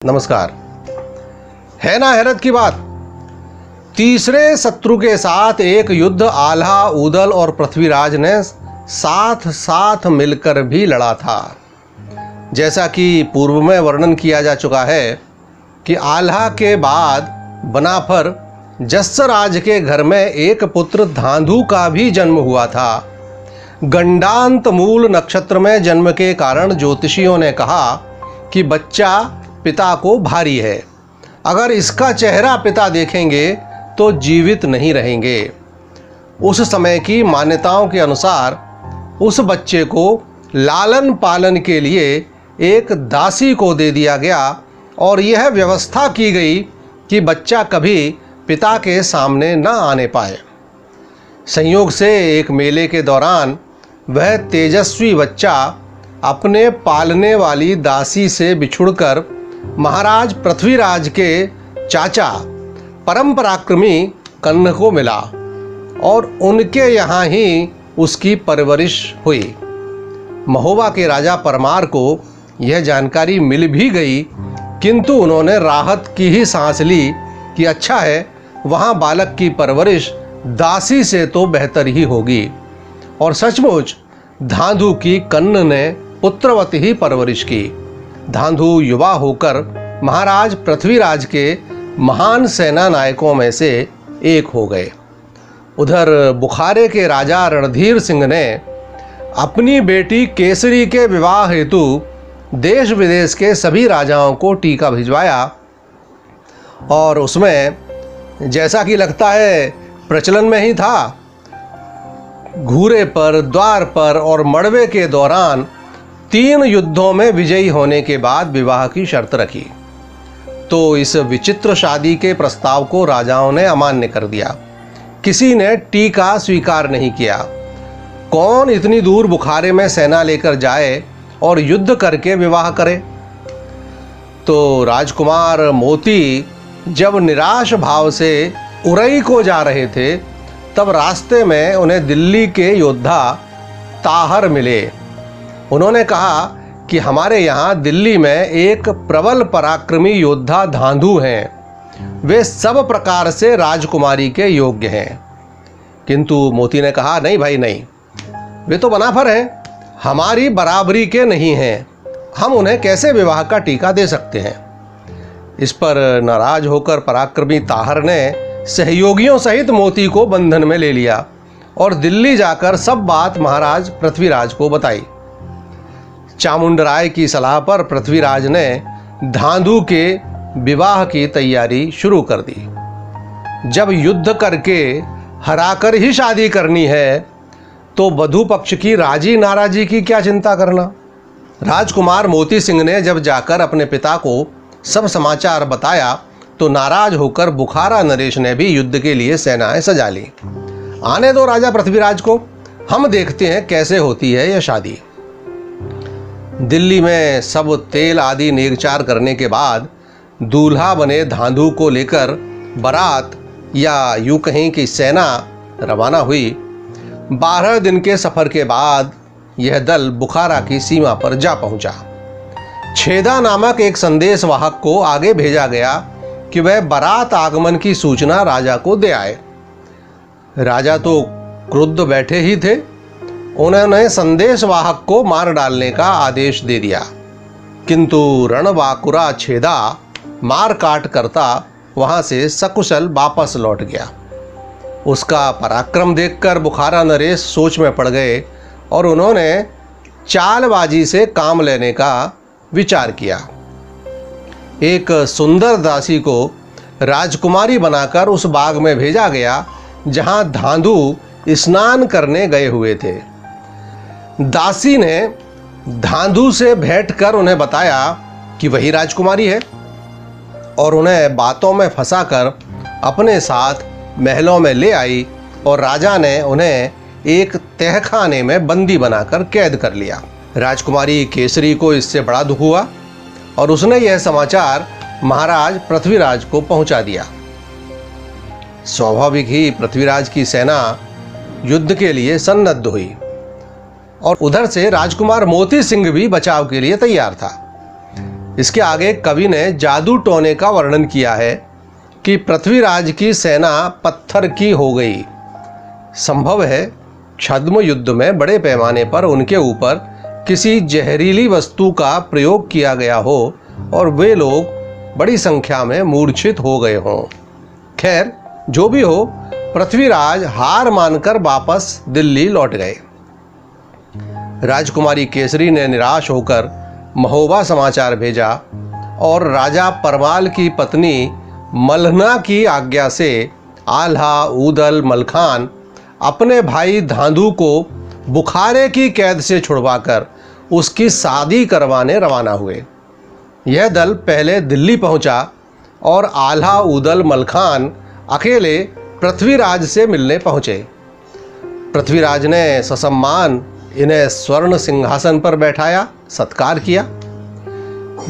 नमस्कार। है ना हैरत की बात, तीसरे शत्रु के साथ एक युद्ध आल्हा, ऊदल और पृथ्वीराज ने साथ साथ मिलकर भी लड़ा था। जैसा कि पूर्व में वर्णन किया जा चुका है कि आल्हा के बाद बनाफर जस्सराज के घर में एक पुत्र धांधु का भी जन्म हुआ था। गंडांत मूल नक्षत्र में जन्म के कारण ज्योतिषियों ने कहा कि बच्चा पिता को भारी है, अगर इसका चेहरा पिता देखेंगे तो जीवित नहीं रहेंगे। उस समय की मान्यताओं के अनुसार उस बच्चे को लालन पालन के लिए एक दासी को दे दिया गया और यह व्यवस्था की गई कि बच्चा कभी पिता के सामने न आने पाए। संयोग से एक मेले के दौरान वह तेजस्वी बच्चा अपने पालने वाली दासी से बिछुड़कर महाराज पृथ्वीराज के चाचा परम पराक्रमी कर्ण को मिला और उनके यहाँ ही उसकी परवरिश हुई। महोबा के राजा परमार को यह जानकारी मिल भी गई, किंतु उन्होंने राहत की ही सांस ली कि अच्छा है, वहाँ बालक की परवरिश दासी से तो बेहतर ही होगी। और सचमुच धांधु की कर्ण ने पुत्रवत ही परवरिश की। धांधु युवा होकर महाराज पृथ्वीराज के महान सेना नायकों में से एक हो गए। उधर बुखारे के राजा रणधीर सिंह ने अपनी बेटी केसरी के विवाह हेतु देश विदेश के सभी राजाओं को टीका भिजवाया और उसमें जैसा कि लगता है प्रचलन में ही था, घूरे पर, द्वार पर और मड़वे के दौरान 3 युद्धों में विजयी होने के बाद विवाह की शर्त रखी। तो इस विचित्र शादी के प्रस्ताव को राजाओं ने अमान्य कर दिया। किसी ने टीका स्वीकार नहीं किया। कौन इतनी दूर बुखारे में सेना लेकर जाए और युद्ध करके विवाह करे। तो राजकुमार मोती जब निराश भाव से उरई को जा रहे थे, तब रास्ते में उन्हें दिल्ली के योद्धा ताहर मिले। उन्होंने कहा कि हमारे यहाँ दिल्ली में एक प्रबल पराक्रमी योद्धा धांधु हैं, वे सब प्रकार से राजकुमारी के योग्य हैं। किंतु मोती ने कहा, नहीं भाई नहीं, वे तो बनाफर हैं, हमारी बराबरी के नहीं हैं, हम उन्हें कैसे विवाह का टीका दे सकते हैं। इस पर नाराज होकर पराक्रमी ताहर ने सहयोगियों सहित मोती को बंधन में ले लिया और दिल्ली जाकर सब बात महाराज पृथ्वीराज को बताई। चामुंडराय की सलाह पर पृथ्वीराज ने धांधु के विवाह की तैयारी शुरू कर दी। जब युद्ध करके हराकर ही शादी करनी है तो वधू पक्ष की राजी नाराजी की क्या चिंता करना। राजकुमार मोती सिंह ने जब जाकर अपने पिता को सब समाचार बताया तो नाराज होकर बुखारा नरेश ने भी युद्ध के लिए सेनाएं सजा ली। आने दो राजा पृथ्वीराज को, हम देखते हैं कैसे होती है यह शादी। दिल्ली में सब तेल आदि नेगचार करने के बाद दूल्हा बने धांधु को लेकर बारात या यूं कहीं कि सेना रवाना हुई। 12 दिन के सफर के बाद यह दल बुखारा की सीमा पर जा पहुंचा। छेदा नामक एक संदेश वाहक को आगे भेजा गया कि वह बारात आगमन की सूचना राजा को दे आए। राजा तो क्रुद्ध बैठे ही थे। उन्होंने संदेश वाहक को मार डालने का आदेश दे दिया, किंतु रणबांकुरा छेदा मार काट करता वहां से सकुशल वापस लौट गया। उसका पराक्रम देखकर बुखारा नरेश सोच में पड़ गए और उन्होंने चालबाजी से काम लेने का विचार किया। एक सुंदर दासी को राजकुमारी बनाकर उस बाग में भेजा गया जहां धांधु स्नान करने गए हुए थे। दासी ने धांधु से भेंट कर उन्हें बताया कि वही राजकुमारी है और उन्हें बातों में फंसाकर अपने साथ महलों में ले आई और राजा ने उन्हें एक तहखाने में बंदी बनाकर कैद कर लिया। राजकुमारी केसरी को इससे बड़ा दुख हुआ और उसने यह समाचार महाराज पृथ्वीराज को पहुंचा दिया। स्वाभाविक ही पृथ्वीराज की सेना युद्ध के लिए सन्नद्ध हुई और उधर से राजकुमार मोती सिंह भी बचाव के लिए तैयार था। इसके आगे कवि ने जादू टोने का वर्णन किया है कि पृथ्वीराज की सेना पत्थर की हो गई। संभव है छद्म युद्ध में बड़े पैमाने पर उनके ऊपर किसी जहरीली वस्तु का प्रयोग किया गया हो और वे लोग बड़ी संख्या में मूर्छित हो गए हों। खैर, जो भी हो, पृथ्वीराज हार मानकर वापस दिल्ली लौट गए। राजकुमारी केसरी ने निराश होकर महोबा समाचार भेजा और राजा परमाल की पत्नी मल्हना की आज्ञा से आल्हा, ऊदल, मलखान अपने भाई धांधु को बुखारे की कैद से छुड़वाकर उसकी शादी करवाने रवाना हुए। यह दल पहले दिल्ली पहुंचा और आल्हा, ऊदल, मलखान अकेले पृथ्वीराज से मिलने पहुंचे। पृथ्वीराज ने ससम्मान इन्हें स्वर्ण सिंहासन पर बैठाया, सत्कार किया।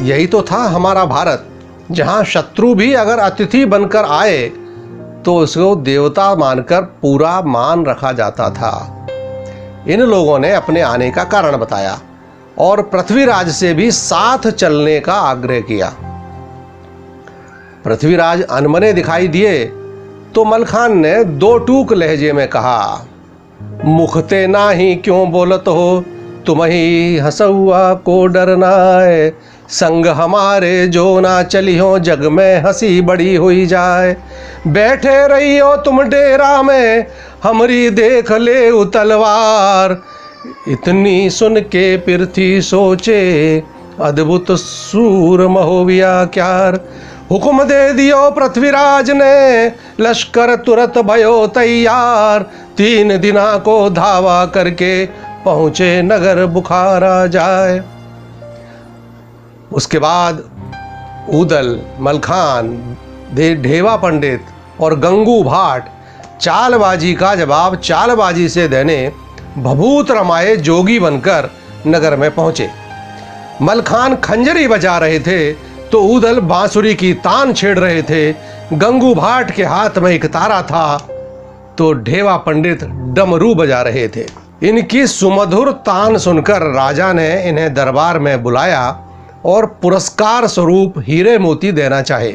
यही तो था हमारा भारत, जहां शत्रु भी अगर अतिथि बनकर आए तो उसको देवता मानकर पूरा मान रखा जाता था। इन लोगों ने अपने आने का कारण बताया और पृथ्वीराज से भी साथ चलने का आग्रह किया। पृथ्वीराज अनमने दिखाई दिए तो मलखान ने दो टूक लहजे में कहा, मुखते ना ही क्यों बोलत हो, तुम ही हंसुआ को डरना है, संग हमारे जो ना चलियो, जग में हंसी बड़ी हुई जाए। बैठे रहियो तुम डेरा में, हमरी देख ले तलवार, इतनी सुन के पृथ्वी सोचे, अद्भुत सूर महोविया क्यार। हुक्म दे दियो पृथ्वीराज ने, लश्कर तुरंत भयो तैयार, 3 दिना को धावा करके पहुंचे नगर बुखारा जाए। उसके बाद ऊदल, मलखान, ढेवा पंडित और गंगू भाट चालबाजी का जवाब चालबाजी से देने भभूत रमाए जोगी बनकर नगर में पहुंचे। मलखान खंजरी बजा रहे थे तो ऊदल बांसुरी की तान छेड़ रहे थे। गंगू भाट के हाथ में एक तारा था तो ढेवा पंडित डमरू बजा रहे थे। इनकी सुमधुर तान सुनकर राजा ने इन्हें दरबार में बुलाया और पुरस्कार स्वरूप हीरे मोती देना चाहे,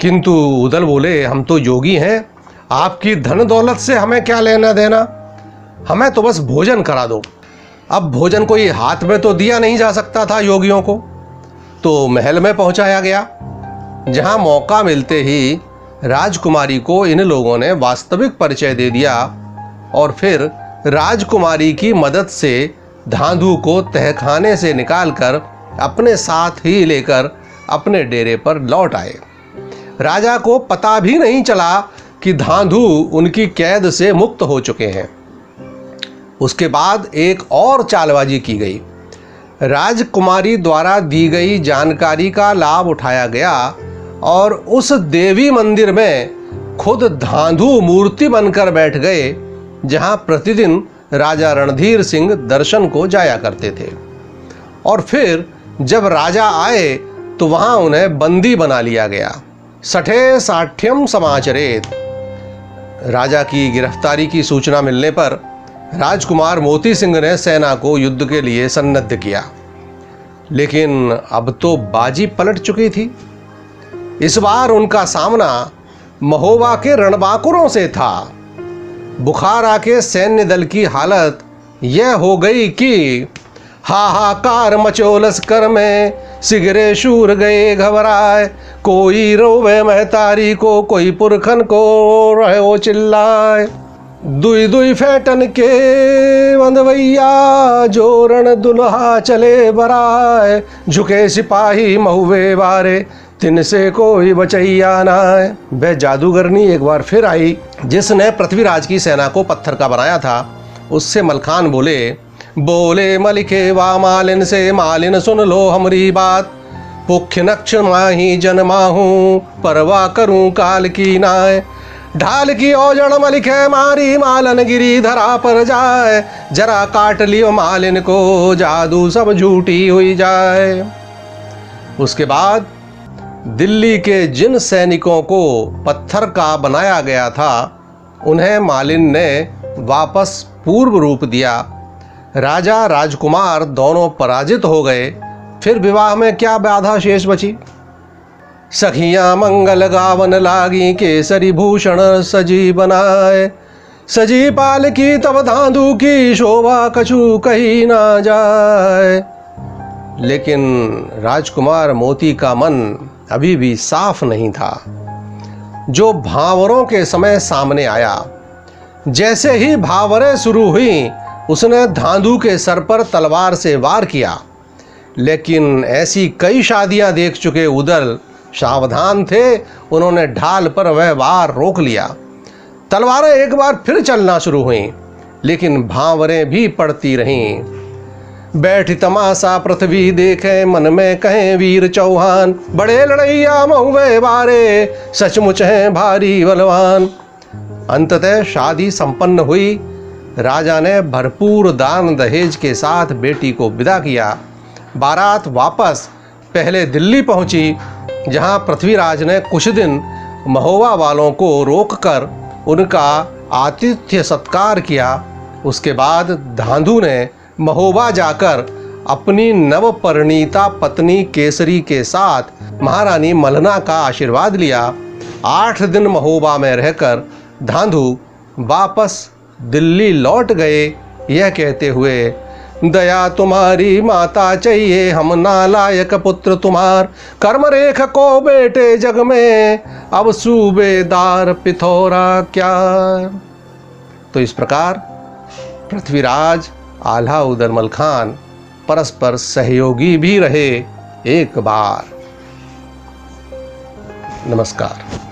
किंतु ऊदल बोले, हम तो योगी हैं, आपकी धन दौलत से हमें क्या लेना देना, हमें तो बस भोजन करा दो। अब भोजन कोई हाथ में तो दिया नहीं जा सकता था योगियों को, तो महल में पहुंचाया गया, जहां मौका मिलते ही राजकुमारी को इन लोगों ने वास्तविक परिचय दे दिया और फिर राजकुमारी की मदद से धांधु को तहखाने से निकालकर अपने साथ ही लेकर अपने डेरे पर लौट आए। राजा को पता भी नहीं चला कि धांधु उनकी कैद से मुक्त हो चुके हैं। उसके बाद एक और चालबाजी की गई। राजकुमारी द्वारा दी गई जानकारी का लाभ उठाया गया और उस देवी मंदिर में खुद धांधु मूर्ति बनकर बैठ गए, जहां प्रतिदिन राजा रणधीर सिंह दर्शन को जाया करते थे। और फिर जब राजा आए तो वहां उन्हें बंदी बना लिया गया। सठे साठ्यम समाचरेत। राजा की गिरफ्तारी की सूचना मिलने पर राजकुमार मोती सिंह ने सेना को युद्ध के लिए सन्नद्ध किया, लेकिन अब तो बाजी पलट चुकी थी। इस बार उनका सामना महोबा के रणबांकुरों से था। बुखारा के सैन्य दल की हालत यह हो गई कि हाहाकार मचो लश्कर में, सिगरे शूर गए घबराए, कोई रोवे महतारी को, कोई पुरखन को रहो चिल्लाए। दुई दुई फैटन के बंधवैया, जोरण दुल्हा चले बराए, झुके सिपाही महुए बारे, तिनसे कोई बचैया ना है। वह जादूगरनी एक बार फिर आई जिसने पृथ्वीराज की सेना को पत्थर का बनाया था। उससे मलखान बोले, बोले मलिके वा मालिन से, मालिन सुन लो हमारी बात, पुख्य नक्ष माही जन्माहूँ, परवा करूँ काल की नाय। ढाल की ओजड़ मलिके मारी, मालन गिरी धरा पर जाए, जरा काट लियो मालिन को, जादू सब झूठी हुई जाए। उसके बाद दिल्ली के जिन सैनिकों को पत्थर का बनाया गया था, उन्हें मालिन ने वापस पूर्व रूप दिया। राजा राजकुमार दोनों पराजित हो गए फिर विवाह में क्या बाधा शेष बची। सखियां मंगल गावन लागी, केसरी भूषण सजी बनाए। सजी पाल की तब धांधु की, शोभा कछु कही ना जाए। लेकिन राजकुमार मोती का मन अभी भी साफ नहीं था। जो भावरों के समय सामने आया, जैसे ही भावरें शुरू हुई, उसने धांधु के सर पर तलवार से वार किया। लेकिन ऐसी कई शादियां देख चुके उदल सावधान थे, उन्होंने ढाल पर वह वार रोक लिया। तलवारें एक बार फिर चलना शुरू हुईं, लेकिन भांवरें भी पड़ती रहीं। बैठ तमाशा पृथ्वी देखे, मन में कहें वीर चौहान। बड़े लड़ैया महुए बारे, सचमुच हैं भारी बलवान। अंततः शादी संपन्न हुई। राजा ने भरपूर दान दहेज के साथ बेटी को विदा किया। बारात वापस पहले दिल्ली पहुंची, जहां पृथ्वीराज ने कुछ दिन महोबा वालों को रोककर उनका आतिथ्य सत्कार किया। उसके बाद धांधु ने महोबा जाकर अपनी नवपरिणीता पत्नी केसरी के साथ महारानी मलना का आशीर्वाद लिया। 8 दिन महोबा में रहकर धांधु वापस दिल्ली लौट गए, यह कहते हुए, दया तुम्हारी माता चाहिए, हम नालायक पुत्र तुम्हार। कर्म रेख को बेटे जग में, अब सूबेदार पिथौरा क्या। तो इस प्रकार पृथ्वीराज आल्हा उदलमल खान परस्पर सहयोगी भी रहे एक बार। नमस्कार।